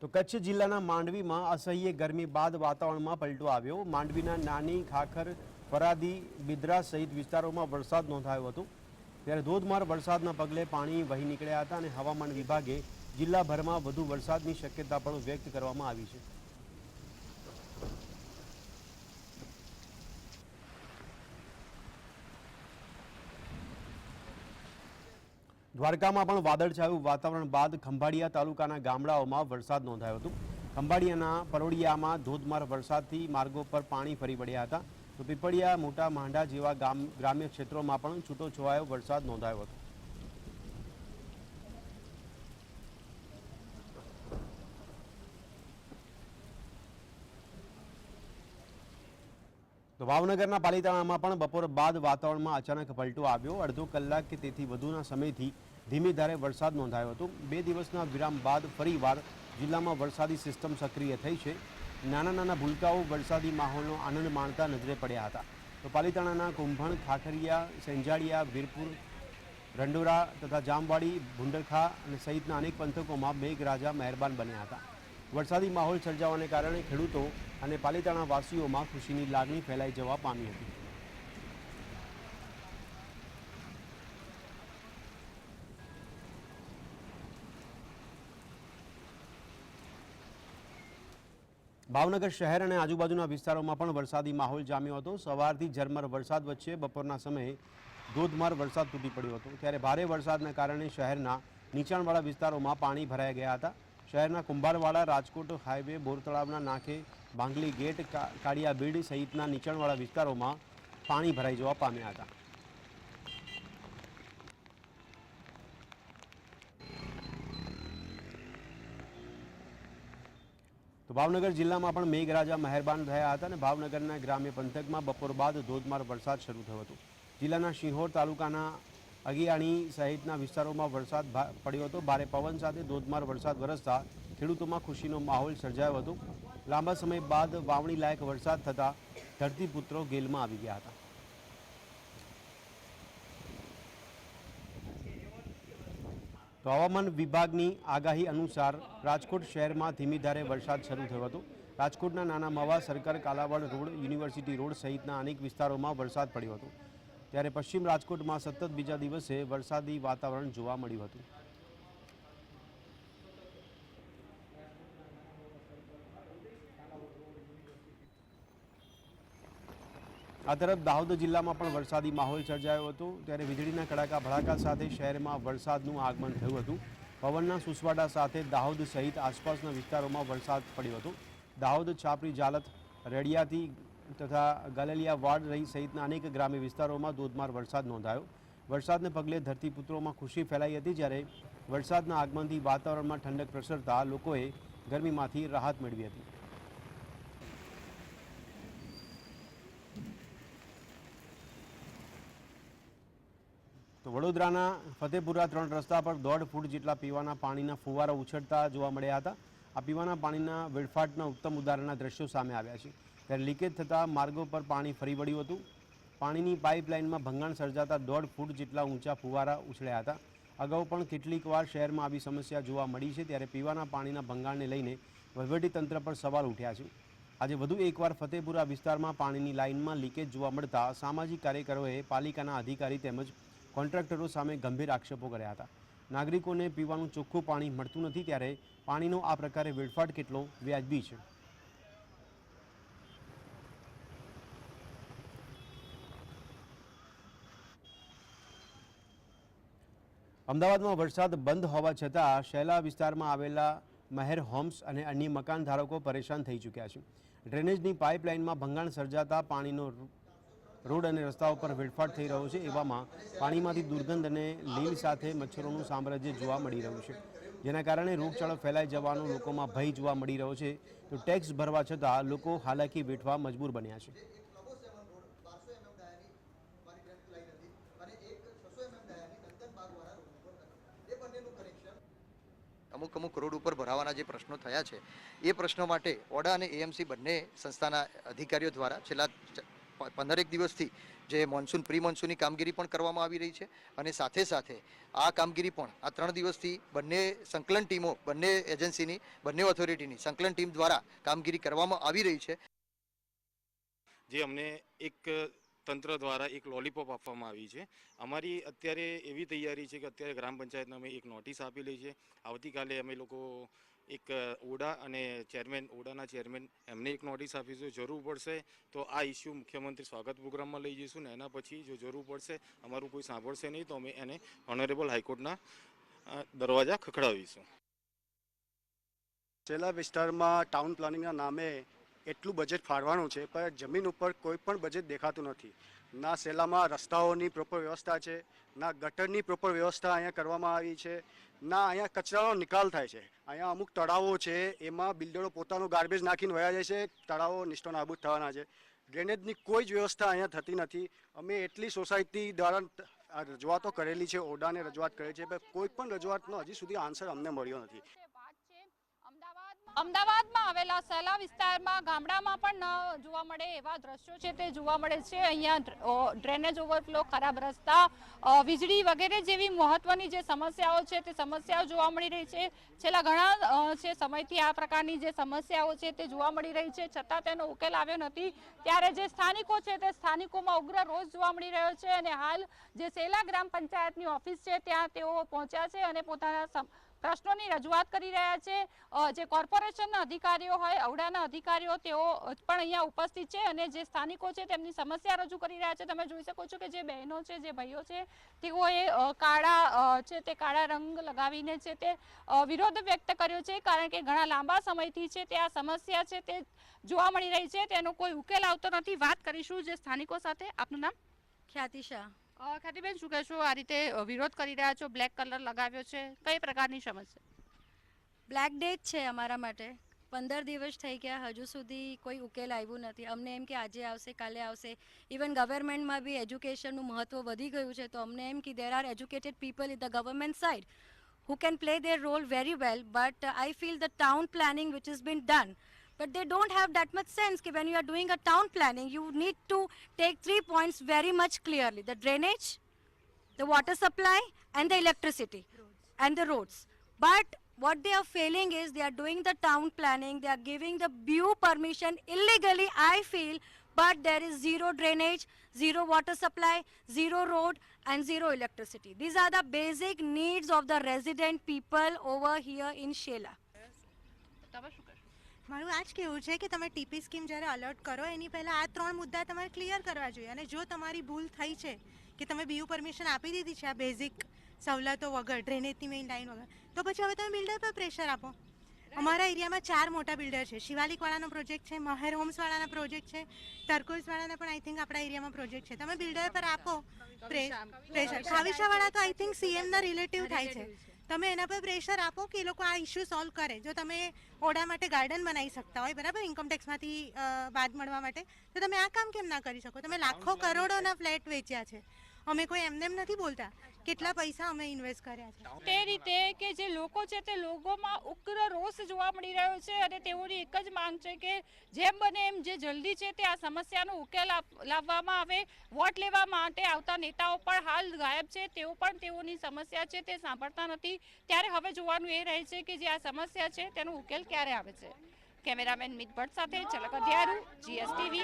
તો કચ્છ જિલ્લાના માંડવીમાં અસહ્ય ગરમી બાદ વાતાવરણમાં પલટો આવ્યો। માંડવીના નાની, ખાખર, ફરાદી, બિદ્રા સહિત વિસ્તારોમાં વરસાદ નોંધાયો હતો। ત્યારે ધોધમાર વરસાદના પગલે પાણી વહી નીકળ્યા હતા અને હવામાન વિભાગે જિલ્લાભરમાં વધુ વરસાદની શક્યતા પણ વ્યક્ત કરવામાં આવી છે। દ્વારકામાં પણ વાદળછાયું વાતાવરણ બાદ ખંભાળિયા તાલુકાના ગામડાઓમાં વરસાદ નોંધાયો હતો। ખંભાળિયાના પરોડિયામાં ધોધમાર વરસાદથી માર્ગો પર પાણી ફરી વળ્યા હતા। તો પીપળિયા, મોટા માંડા જેવા ગ્રામ્ય ક્ષેત્રોમાં પણ છૂટોછવાયો વરસાદ નોંધાયો હતો। તો ભાવનગરના પાલિતાણામાં પણ બપોર બાદ વાતાવરણમાં અચાનક પલટો આવ્યો। અડધો કલાક કે તેથી વધુના સમયથી ધીમી ધારે વરસાદ નોંધાયો હતો। 2 દિવસના વિરામ બાદ ફરીવાર જિલ્લામાં વરસાદી સિસ્ટમ સક્રિય થઈ છે। નાના નાના ભૂલકાઓ વરસાદી માહોલનો આનંદ માણતા નજરે પડ્યા હતા। તો પાલિતાણાના કુંભણ, ખાખરિયા, સેંજાળિયા, વીરપુર, રંડોરા તથા જામવાડી, ભુંડરખા અને સહિતના અનેક પંથકોમાં મેઘરાજા મહેરબાન બન્યા હતા। વરસાદી માહોલ સર્જાવાને કારણે ખેડૂતો અને પાલિતાણા વાસીઓમાં ખુશીની લાગણી ફેલાઈ જવા પામી હતી। ભાવનગર શહેર અને આજુબાજુના વિસ્તારોમાં પણ વરસાદી માહોલ જામ્યો હતો। સવારથી ઝરમર વરસાદ વચ્ચે બપોરના સમયે ધોધમાર વરસાદ તૂટી પડ્યો હતો। ત્યારે ભારે વરસાદના કારણે શહેરના નીચાણવાળા વિસ્તારોમાં પાણી ભરાઈ ગયા હતા। શહેરના કુંભારવાડા, રાજકોટ હાઈવે, બોરતળાવના નાકે, ભાંગલી ગેટ, કાળિયા બીડ સહિતના નીચાણવાળા વિસ્તારોમાં પાણી ભરાઈ જવા પામ્યા હતા। તો ભાવનગર જિલ્લામાં પણ મેઘરાજા મહેરબાન થયા હતા અને ભાવનગરના ગ્રામ્ય પંથકમાં બપોર બાદ ધોધમાર વરસાદ શરૂ થયો હતો। જિલ્લાના શિહોર તાલુકાના અગિયાણી સહિતના વિસ્તારોમાં વરસાદ પડ્યો હતો। ભારે પવન સાથે ધોધમાર વરસાદ વરસતા ખેડૂતોમાં ખુશીનો માહોલ સર્જાયો હતો। લાંબા સમય બાદ વાવણી લાયક વરસાદ થતાં ધરતીપુત્રો ગેલમાં આવી ગયા હતા। તો હવામાન વિભાગની આગાહી અનુસાર રાજકોટ શહેરમાં ધીમી ધારે વરસાદ શરૂ થયો હતો। રાજકોટના નાના મવા, સરકાર, કાલાવડ રોડ, યુનિવર્સિટી રોડ સહિતના અનેક વિસ્તારોમાં વરસાદ પડ્યો હતો। ત્યારે પશ્ચિમ રાજકોટમાં સતત બીજા દિવસે વરસાદી વાતાવરણ જોવા મળ્યું હતું। આ તરફ દાહોદ જિલ્લામાં પણ વરસાદી માહોલ સર્જાયો હતો। ત્યારે વીજળીના કડાકા ભડાકા સાથે શહેરમાં વરસાદનું આગમન થયું હતું। પવનના સુસવાડા સાથે દાહોદ સહિત આસપાસના વિસ્તારોમાં વરસાદ પડ્યો હતો। દાહોદ, છાપરી, જાલત, રેડિયાથી તથા ગલેલિયા વાડ રહી સહિતના અનેક ગ્રામ્ય વિસ્તારોમાં ધોધમાર વરસાદ નોંધાયો। વરસાદને પગલે ધરતીપુત્રોમાં ખુશી ફેલાઈ હતી। જ્યારે વરસાદના આગમનથી વાતાવરણમાં ઠંડક પ્રસરતા લોકોએ ગરમીમાંથી રાહત મેળવી હતી। તો વડોદરાના ફતેપુરા 3 રસ્તા પર 1.5 ફૂટ જેટલા પીવાના પાણીના ફુવારા ઉછળતા જોવા મળ્યા હતા। આ પીવાના પાણીના વેડફાટના ઉત્તમ ઉદાહરણના દ્રશ્યો સામે આવ્યા છે। ત્યારે લીકેજ થતાં માર્ગો પર પાણી ફરી વળ્યું હતું। પાણીની પાઇપલાઇનમાં ભંગાણ સર્જાતા 1.5 ફૂટ જેટલા ઊંચા ફુવારા ઉછળ્યા હતા। અગાઉ પણ કેટલીક વાર શહેરમાં આવી સમસ્યા જોવા મળી છે। ત્યારે પીવાના પાણીના ભંગાણને લઈને વહીવટીતંત્ર પર સવાલ ઉઠ્યા છે। આજે વધુ એકવાર ફતેપુરા વિસ્તારમાં પાણીની લાઇનમાં લીકેજ જોવા મળતા સામાજિક કાર્યકરોએ પાલિકાના અધિકારી તેમજ કોન્ટ્રાક્ટરો સામે ગંભીર આક્ષેપો કર્યા હતા। નાગરિકોને પીવાનું ચોખ્ખું પાણી મળતું નથી, ત્યારે પાણીનો આ પ્રકારે વેડફાટ કેટલો વ્યાજબી છે? અમદાવાદમાં વરસાદ બંધ હોવા છતાં શૈલા વિસ્તારમાં આવેલા મહેર હોમ્સ અને અન્ય મકાન ધારકો પરેશાન થઈ ચૂક્યા છે। ડ્રેનેજની પાઇપલાઇનમાં ભંગાણ સર્જાતા પાણીનો રોડ અને રસ્તાઓ પર વેડફાટ થઈ રહ્યો છે। એવામાં પાણીમાંથી દુર્ગંધ અને લીલ સાથે મચ્છરોનું સામ્રાજ્ય જોવા મળી રહ્યું છે, જેના કારણે રોગચાળો ફેલાઈ જવાનો લોકોમાં ભય જોવા મળી રહ્યો છે। તો ટેક્સ ભરવા છતાં લોકો હાલાકી વેઠવા મજબૂર બન્યા છે। અમુક રોડ ઉપર ભરાવાના જે પ્રશ્નો થયા છે એ પ્રશ્નો માટે ઓડા અને એએમસી બંને સંસ્થાના અધિકારીઓ દ્વારા છેલ્લા 15 દિવસથી જે મોન્સૂન પ્રી મોન્સૂનની કામગીરી પણ કરવામાં આવી રહી છે અને સાથે સાથે આ કામગીરી પણ આ 3 દિવસથી બંને સંકલન ટીમો, બંને એજન્સીની, બંને ઓથોરિટીની સંકલન ટીમ દ્વારા કામગીરી કરવામાં આવી રહી છે. જે અમને એક તંત્ર દ્વારા એક લોલીપોપ આપવામાં આવી છે. અમારી અત્યારે એવી તૈયારી છે કે અત્યારે ગ્રામ પંચાયતને અમે એક નોટિસ આપેલી છે. આવતીકાલે અમે લોકો એક ઓડા અને ઓડાના ચેરમેન એમને એક નોટિસ આપીશું. જરૂર પડશે તો આ ઇસ્યુ મુખ્યમંત્રી સ્વાગત પ્રોગ્રામમાં લઈ જઈશું ને એના પછી જો જરૂર પડશે, અમારું કોઈ સાંભળશે નહીં તો અમે એને ઓનરેબલ હાઈકોર્ટના દરવાજા ખખડાવીશું. છેલ્લા વિસ્તારમાં ટાઉન પ્લાનિંગના નામે એટલું બજેટ ફાળવાનું છે, પણ જમીન ઉપર કોઈ પણ બજેટ દેખાતું નથી. ના સેલામાં રસ્તાઓની પ્રોપર વ્યવસ્થા છે, ના ગટરની પ્રોપર વ્યવસ્થા અહીંયા કરવામાં આવી છે, ના અહીંયા કચરાનો નિકાલ થાય છે. અહીંયા અમુક તળાવો છે, એમાં બિલ્ડરો પોતાનું ગાર્બેજ નાખીને વયા જાય છે, તળાવો નિષ્ઠો નાબૂદ થવાના છે. ડ્રેનેજની કોઈ જ વ્યવસ્થા અહીંયા થતી નથી. અમે એટલી સોસાયટી દ્વારા રજૂઆતો કરેલી છે, ઓડાને રજૂઆત કરેલી છે, પણ કોઈ પણ રજૂઆતનો હજી સુધી આન્સર અમને મળ્યો નથી. અમદાવાદમાં આવેલા સહેલા વિસ્તારમાં ગામડામાં પણ ન જોવા મળે એવા દ્રશ્યો છે તે જોવા મળે છે. અહીંયા ડ્રેનેજ ઓવરફ્લો, ખરાબ રસ્તા, વીજળી વગેરે જેવી મહત્વની જે સમસ્યાઓ છે તે સમસ્યાઓ જોવા મળી રહી છે. છેલ્લા ઘણા છે સમયથી આ પ્રકારની જે સમસ્યાઓ છે તે જોવા મળી રહી છે, છતાં તેનો ઉકેલ આવ્યો નથી. ત્યારે જે સ્થાનિકો છે તે સ્થાનિકોમાં ઉગ્ર રોષ જોવા મળી રહ્યો છે અને હાલ જે સેલા ગ્રામ પંચાયતની ઓફિસ છે ત્યાં તેઓ પહોંચ્યા છે અને પોતાના પ્રશ્નોની રજૂઆત કરી રહ્યા છે. જે કોર્પોરેશનના અધિકારીઓ હોય, ઔડાના અધિકારીઓ, તેઓ પણ અહીંયા ઉપસ્થિત છે અને જે સ્થાનિકો છે તેમની સમસ્યા રજૂ કરી રહ્યા છે. તમે જોઈ શકો છો કે જે બહેનો છે, જે ભાઈઓ છે, તેઓએ કાળા રંગ લગાવીને છે તે વિરોધ વ્યક્ત કર્યો છે, કારણ કે ઘણા લાંબા સમયથી છે તે આ સમસ્યા છે તે જોવા મળી રહી છે, તેનો કોઈ ઉકેલ આવતો નથી. વાત કરીશું જે સ્થાનિકો સાથે. આપનું નામ? ખ્યાતિ શાહ. ખ્યાતિબેન, શું કહેશો? આ રીતે વિરોધ કરી રહ્યા છો, બ્લેક કલર લગાવ્યો છે, કઈ પ્રકારની સમસ્યા? બ્લેક ડે જ છે અમારા માટે. 15 દિવસ થઈ ગયા, હજુ સુધી કોઈ ઉકેલ આવ્યું નથી. અમને એમ કે આજે આવશે, કાલે આવશે. ઇવન ગવર્મેન્ટમાં બી એજ્યુકેશનનું મહત્વ વધી ગયું છે, તો અમને એમ કે there are educated people in the government side who can play their role very well, but I feel the town planning which has been done, but they don't have that much sense that when you are doing a town planning, you need to take 3 points very much clearly: the drainage, the water supply and the electricity and the roads. But what they are failing is they are doing the town planning, they are giving the BU permission illegally, I feel, but there is zero drainage, zero water supply, zero road and zero electricity. These are the basic needs of the resident people over here in Shela. મારું આ જ કહેવું છે કે તમે TP scheme જ્યારે alert કરો એની પહેલાં આ 3 મુદ્દા તમારે ક્લિયર કરવા જોઈએ. અને જો તમારી ભૂલ થઈ છે કે તમે બીયુ પરમિશન આપી દીધી છે આ બેઝિક સવલતો વગર, ડ્રેનેજની મેઇન લાઇન વગર, તો પછી હવે તમે બિલ્ડર પર પ્રેશર આપો. અમારા એરિયામાં 4 મોટા બિલ્ડર છે. શિવાલિકવાળાનો પ્રોજેક્ટ છે, મહેર હોમ્સવાળાના પ્રોજેક્ટ છે, ટર્કોઇઝવાળાના પણ આઈ થિંક આપણા એરિયામાં પ્રોજેક્ટ છે. તમે બિલ્ડર પર આપો પ્રેશર. ખાવિશાવાળા તો આઈ થિંક સીએમના રિલેટિવ થાય છે. તમે એના પર પ્રેશર આપો કે એ લોકો આ ઇસ્યુ સોલ્વ કરે. જો તમે ઓડા માટે ગાર્ડન બનાવી શકતા હોય, બરાબર, ઇન્કમટેક્સમાંથી બાદ મળવા માટે, તો તમે આ કામ કેમ ના કરી શકો? તમે લાખો કરોડોના ફ્લેટ વેચ્યા છે. અમે કોઈ એમને નથી બોલતા, કેટલા પૈસા અમે ઇન્વેસ્ટ કર્યા છે. તે રીતે કે જે લોકો છે તે લોકોમાં ઉગ્ર રોષ જોવા મળી રહ્યો છે અને તેઓની એક જ માંગ છે કે જેમ બને એમ જે જલ્દી છે તે આ સમસ્યાનો ઉકેલ લાવવામાં આવે. વોટ લેવા માટે આવતા નેતાઓ પણ હાલ ગાયબ છે, તેઓ પણ તેઓની સમસ્યા છે તે સાંભળતા નથી. ત્યારે હવે જોવાનું એ રહે છે કે જે આ સમસ્યા છે તેનો ઉકેલ ક્યારે આવે છે. કેમેરામેન મિત ભટ્ટ સાથે ઝલક અધ્યારું, GSTV.